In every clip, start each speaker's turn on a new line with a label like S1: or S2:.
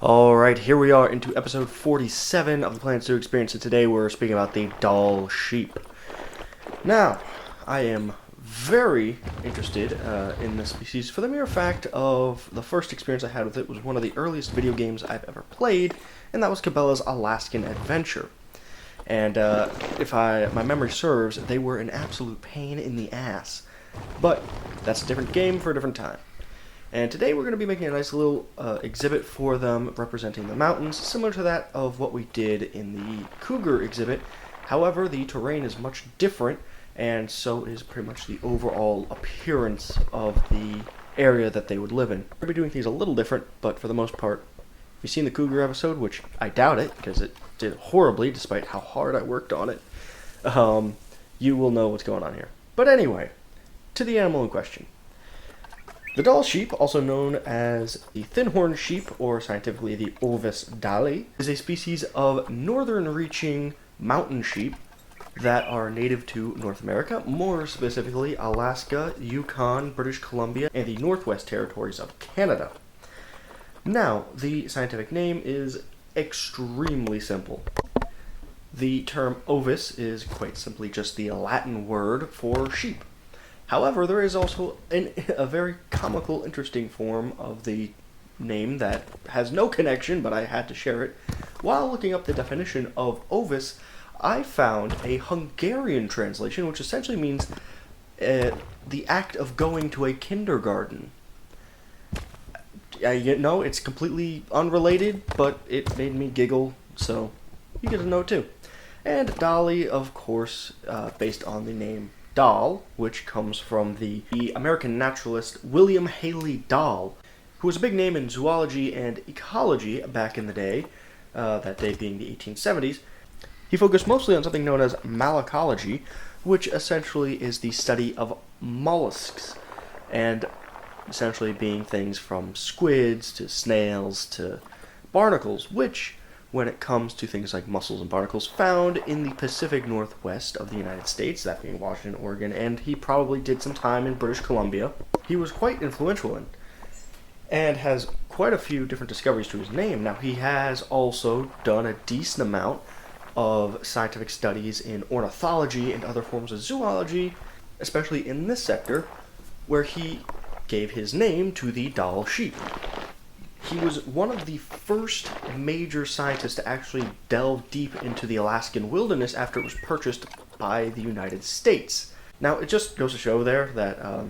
S1: Alright, here we are into episode 47 of the Planet Zoo Experience, and today we're speaking about the Dall Sheep. Now, I am very interested in this species for the mere fact of the first experience I had with it was one of the earliest video games I've ever played, and that was Cabela's Alaskan Adventure. And if my memory serves, they were an absolute pain in the ass. But that's a different game for a different time. And today we're going to be making a nice little exhibit for them representing the mountains, similar to that of what we did in the cougar exhibit. However, the terrain is much different, and so is pretty much the overall appearance of the area that they would live in. We're going to be doing things a little different, but for the most part, if you've seen the cougar episode, which I doubt it, because it did horribly despite how hard I worked on it, you will know what's going on here. But anyway, to the animal in question. The Dall sheep, also known as the thin-horned sheep, or scientifically the Ovis dalli, is a species of northern-reaching mountain sheep that are native to North America, more specifically Alaska, Yukon, British Columbia, and the Northwest Territories of Canada. Now, the scientific name is extremely simple. The term ovis is quite simply just the Latin word for sheep. However, there is also a very comical, interesting form of the name that has no connection, but I had to share it. While looking up the definition of ovis, I found a Hungarian translation, which essentially means the act of going to a kindergarten. It's completely unrelated, but it made me giggle, so you get to know it too. And Dolly, of course, based on the name Dall, which comes from the American naturalist William Haley Dall, who was a big name in zoology and ecology back in the day, that day being the 1870s. He focused mostly on something known as malacology, which essentially is the study of mollusks, and essentially being things from squids to snails to barnacles, which, when it comes to things like mussels and barnacles, found in the Pacific Northwest of the United States, that being Washington, Oregon, and he probably did some time in British Columbia. He was quite influential in, and has quite a few different discoveries to his name. Now, he has also done a decent amount of scientific studies in ornithology and other forms of zoology, especially in this sector, where he gave his name to the Dall sheep. He was one of the first major scientists to actually delve deep into the Alaskan wilderness after it was purchased by the United States. Now, it just goes to show there that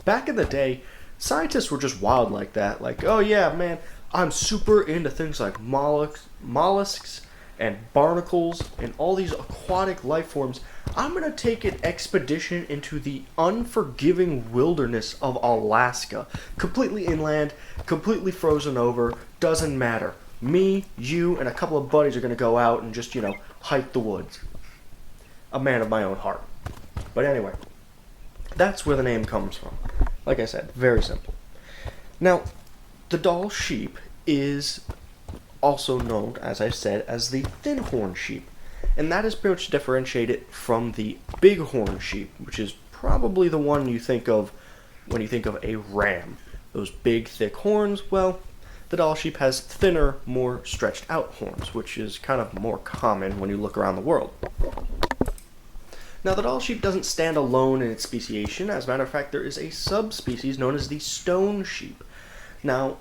S1: back in the day, scientists were just wild like that. Like, oh yeah, man, I'm super into things like mollusks and barnacles and all these aquatic life forms. I'm going to take an expedition into the unforgiving wilderness of Alaska. Completely inland, completely frozen over, doesn't matter. Me, you, and a couple of buddies are going to go out and just, hike the woods. A man of my own heart. But anyway, that's where the name comes from. Like I said, very simple. Now, the Dall sheep is also known, as I said, as the thin-horned sheep. And that is pretty much to differentiate it from the bighorn sheep, which is probably the one you think of when you think of a ram. Those big, thick horns, well, the Dall sheep has thinner, more stretched out horns, which is kind of more common when you look around the world. Now, the Dall sheep doesn't stand alone in its speciation. As a matter of fact, there is a subspecies known as the stone sheep. Now,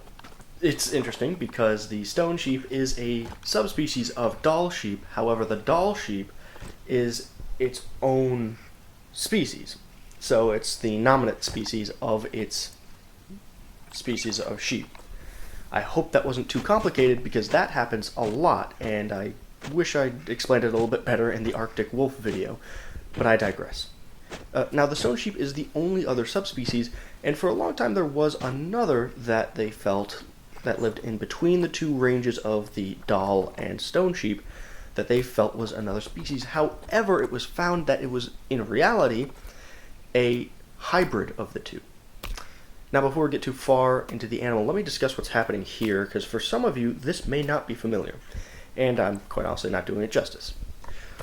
S1: it's interesting because the stone sheep is a subspecies of Dall sheep. However, the Dall sheep is its own species. So it's the nominate species of its species of sheep. I hope that wasn't too complicated because that happens a lot, and I wish I'd explained it a little bit better in the Arctic wolf video, but I digress. Now, the stone sheep is the only other subspecies, and for a long time there was another that they felt that lived in between the two ranges of the Dall and stone sheep that they felt was another species. However, it was found that it was, in reality, a hybrid of the two. Now, before we get too far into the animal, let me discuss what's happening here, because for some of you, this may not be familiar, and I'm quite honestly not doing it justice.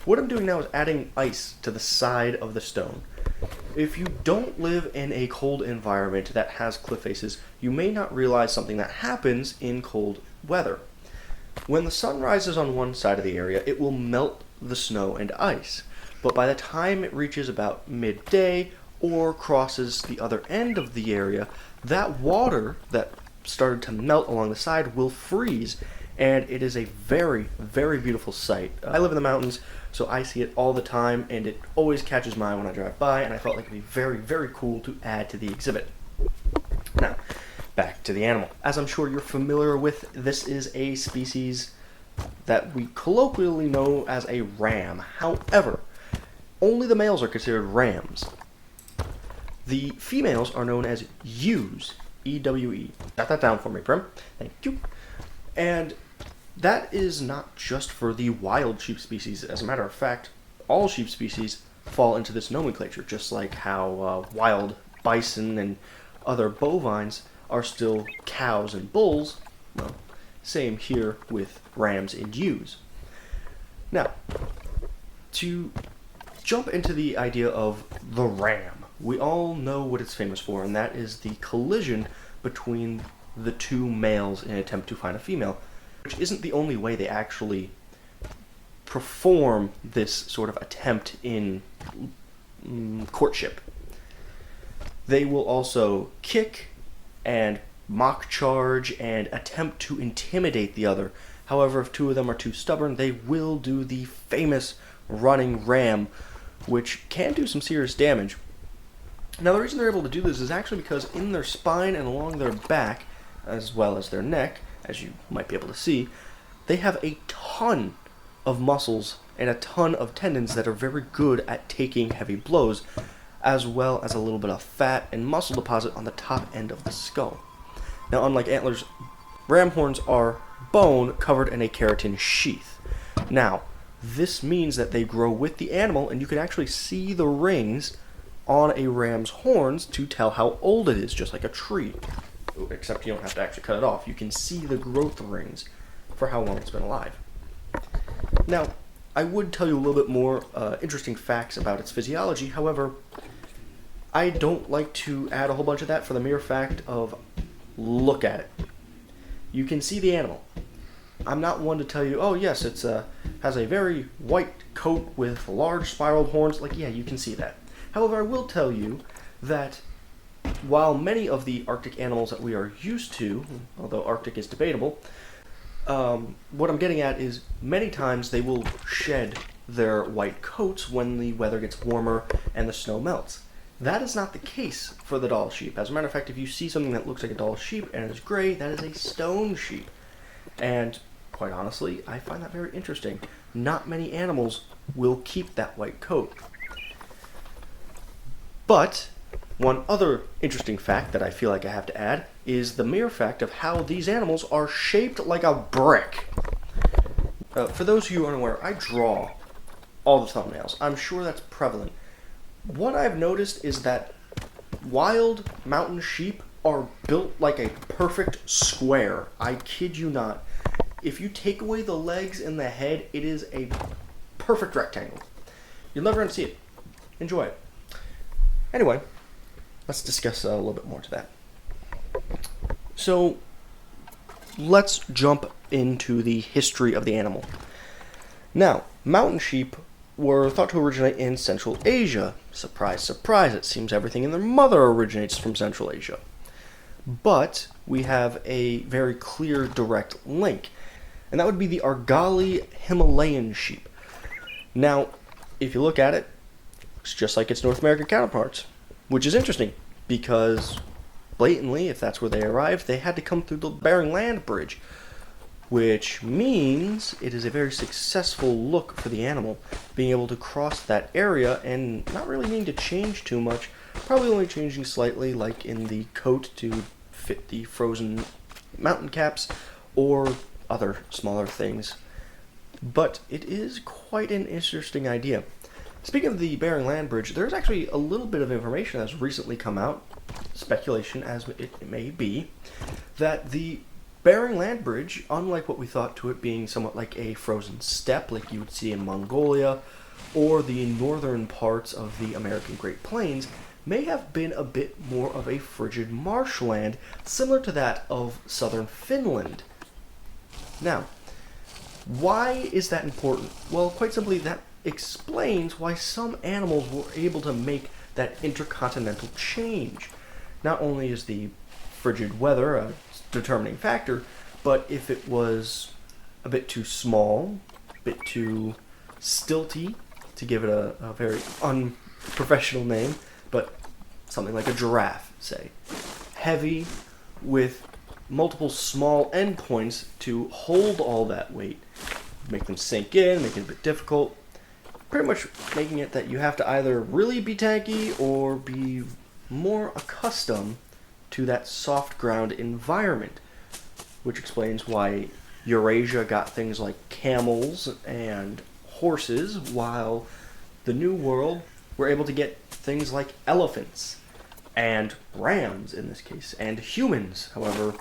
S1: What I'm doing now is adding ice to the side of the stone. If you don't live in a cold environment that has cliff faces, you may not realize something that happens in cold weather. When the sun rises on one side of the area, it will melt the snow and ice, but by the time it reaches about midday or crosses the other end of the area, that water that started to melt along the side will freeze, and it is a very, very beautiful sight. I live in the mountains, so I see it all the time, and it always catches my eye when I drive by, and I felt like it would be very, very cool to add to the exhibit. Now, back to the animal. As I'm sure you're familiar with, this is a species that we colloquially know as a ram. However, only the males are considered rams. The females are known as ewes, E-W-E. Got that down for me, Prim. Thank you. And that is not just for the wild sheep species. As a matter of fact, all sheep species fall into this nomenclature, just like how wild bison and other bovines are still cows and bulls. Well, same here with rams and ewes. Now, to jump into the idea of the ram, we all know what it's famous for, and that is the collision between the two males in an attempt to find a female, which isn't the only way they actually perform this sort of attempt in courtship. They will also kick and mock charge and attempt to intimidate the other. However, if two of them are too stubborn, they will do the famous running ram, which can do some serious damage. Now, the reason they're able to do this is actually because in their spine and along their back, as well as their neck, as you might be able to see, they have a ton of muscles and a ton of tendons that are very good at taking heavy blows, as well as a little bit of fat and muscle deposit on the top end of the skull. Now, unlike antlers, ram horns are bone covered in a keratin sheath. Now, this means that they grow with the animal, and you can actually see the rings on a ram's horns to tell how old it is, just like a tree. Except you don't have to actually cut it off. You can see the growth rings for how long it's been alive. Now, I would tell you a little bit more interesting facts about its physiology. However, I don't like to add a whole bunch of that for the mere fact of look at it. You can see the animal. I'm not one to tell you, oh yes, it has a very white coat with large spiraled horns. Like, yeah, you can see that. However, I will tell you that while many of the Arctic animals that we are used to, although Arctic is debatable, what I'm getting at is many times they will shed their white coats when the weather gets warmer and the snow melts. That is not the case for the Dall sheep. As a matter of fact, if you see something that looks like a Dall sheep and is gray, that is a stone sheep. And quite honestly, I find that very interesting. Not many animals will keep that white coat. But one other interesting fact that I feel like I have to add is the mere fact of how these animals are shaped like a brick. For those of you who aren't aware, I draw all the thumbnails. I'm sure that's prevalent. What I've noticed is that wild mountain sheep are built like a perfect square. I kid you not. If you take away the legs and the head, it is a perfect rectangle. You'll never see it. Enjoy it. Anyway, let's discuss a little bit more to that. So, let's jump into the history of the animal. Now, mountain sheep were thought to originate in Central Asia. Surprise, surprise, it seems everything in their mother originates from Central Asia. But we have a very clear, direct link, and that would be the Argali Himalayan sheep. Now, if you look at it, it's just like its North American counterparts, which is interesting, because blatantly, if that's where they arrived, they had to come through the Bering Land Bridge, which means it is a very successful look for the animal, being able to cross that area and not really needing to change too much, probably only changing slightly, like in the coat to fit the frozen mountain caps, or other smaller things. But it is quite an interesting idea. Speaking of the Bering Land Bridge, there's actually a little bit of information that's recently come out, speculation as it may be, that the Bering Land Bridge, unlike what we thought to it being somewhat like a frozen steppe like you would see in Mongolia or the northern parts of the American Great Plains, may have been a bit more of a frigid marshland, similar to that of southern Finland. Now, why is that important? Well, quite simply, that explains why some animals were able to make that intercontinental change. Not only is the frigid weather a determining factor, but if it was a bit too small, a bit too stilty, to give it a very unprofessional name, but something like a giraffe, say. Heavy, with multiple small endpoints to hold all that weight, make them sink in, make it a bit difficult, pretty much making it that you have to either really be tanky or be more accustomed to that soft ground environment, which explains why Eurasia got things like camels and horses, while the New World were able to get things like elephants and rams in this case, and humans. However,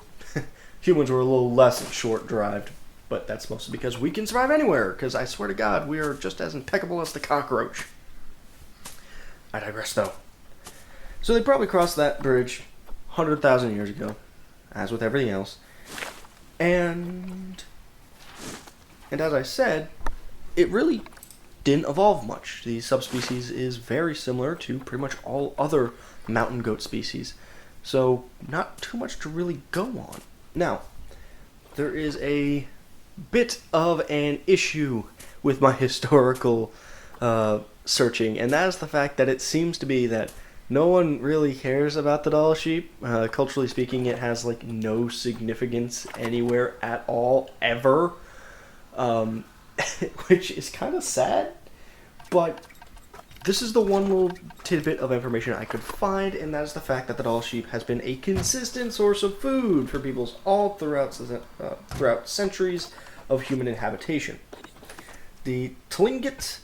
S1: humans were a little less short-lived, but that's mostly because we can survive anywhere, because I swear to God, we are just as impeccable as the cockroach. I digress, though. So they probably crossed that bridge 100,000 years ago, as with everything else. And as I said, it really didn't evolve much. The subspecies is very similar to pretty much all other mountain goat species, so not too much to really go on. Now, there is a bit of an issue with my historical searching, and that is the fact that it seems to be that no one really cares about the Dall sheep. Culturally speaking, it has like no significance anywhere at all, ever, which is kind of sad, but this is the one little tidbit of information I could find, and that is the fact that the Dall sheep has been a consistent source of food for peoples all throughout centuries of human inhabitation. The Tlingit,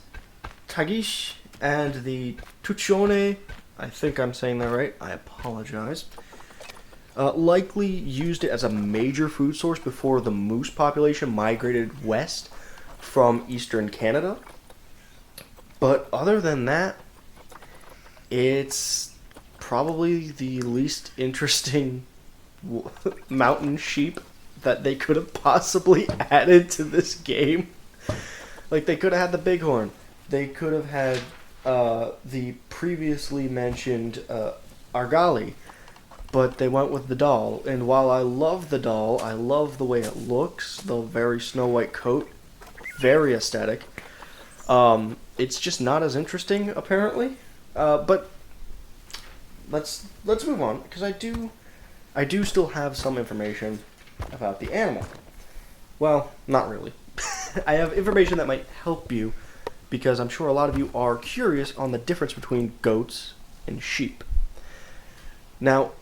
S1: Tagish, and the Tuchone, I think I'm saying that right, I apologize, likely used it as a major food source before the moose population migrated west from eastern Canada. But other than that, it's probably the least interesting mountain sheep that they could have possibly added to this game. Like, they could have had the bighorn. They could have had the previously mentioned Argali, but they went with the Dall. And while I love the Dall, I love the way it looks, the very Snow White coat, very aesthetic. It's just not as interesting, apparently. But let's move on, because I do still have some information about the animal. Well, not really. I have information that might help you, because I'm sure a lot of you are curious on the difference between goats and sheep. Now,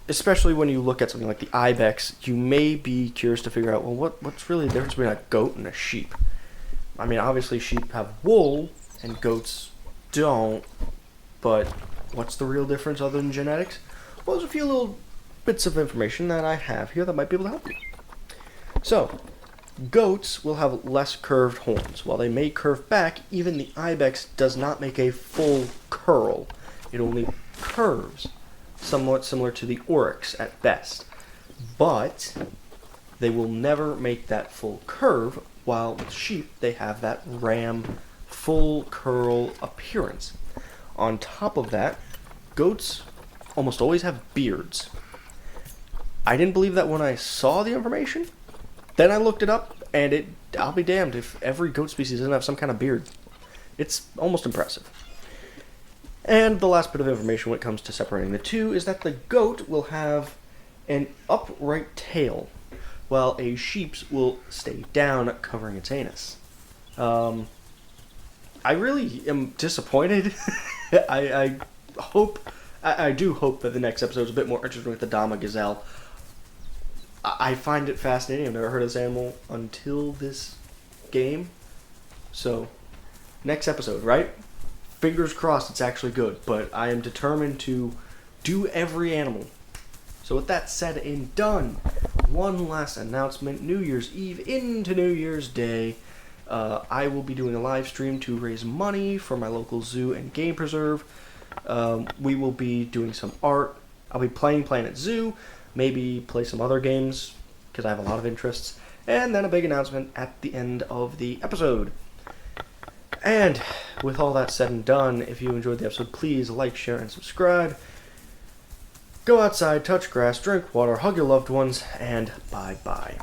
S1: especially when you look at something like the ibex, you may be curious to figure out, well, what's really the difference between a goat and a sheep? I mean, obviously sheep have wool and goats don't, but what's the real difference other than genetics? Well, there's a few little bits of information that I have here that might be able to help you. So, goats will have less curved horns. While they may curve back, even the ibex does not make a full curl. It only curves, somewhat similar to the oryx at best. But they will never make that full curve, while with sheep, they have that ram full curl appearance. On top of that, goats almost always have beards. I didn't believe that when I saw the information. Then I looked it up, and I'll be damned if every goat species doesn't have some kind of beard. It's almost impressive. And the last bit of information when it comes to separating the two is that the goat will have an upright tail, while a sheep's will stay down, covering its anus. I really am disappointed. I do hope that the next episode is a bit more interesting with the Dama Gazelle. I find it fascinating. I've never heard of this animal until this game. So, next episode, right? Fingers crossed it's actually good, but I am determined to do every animal. So with that said and done, one last announcement. New Year's Eve into New Year's Day, I will be doing a live stream to raise money for my local zoo and game preserve. We will be doing some art. I'll be playing Planet Zoo, maybe play some other games, because I have a lot of interests. and then a big announcement at the end of the episode. And with all that said and done, if you enjoyed the episode, please like, share, and subscribe. Go outside, touch grass, drink water, hug your loved ones, and bye-bye.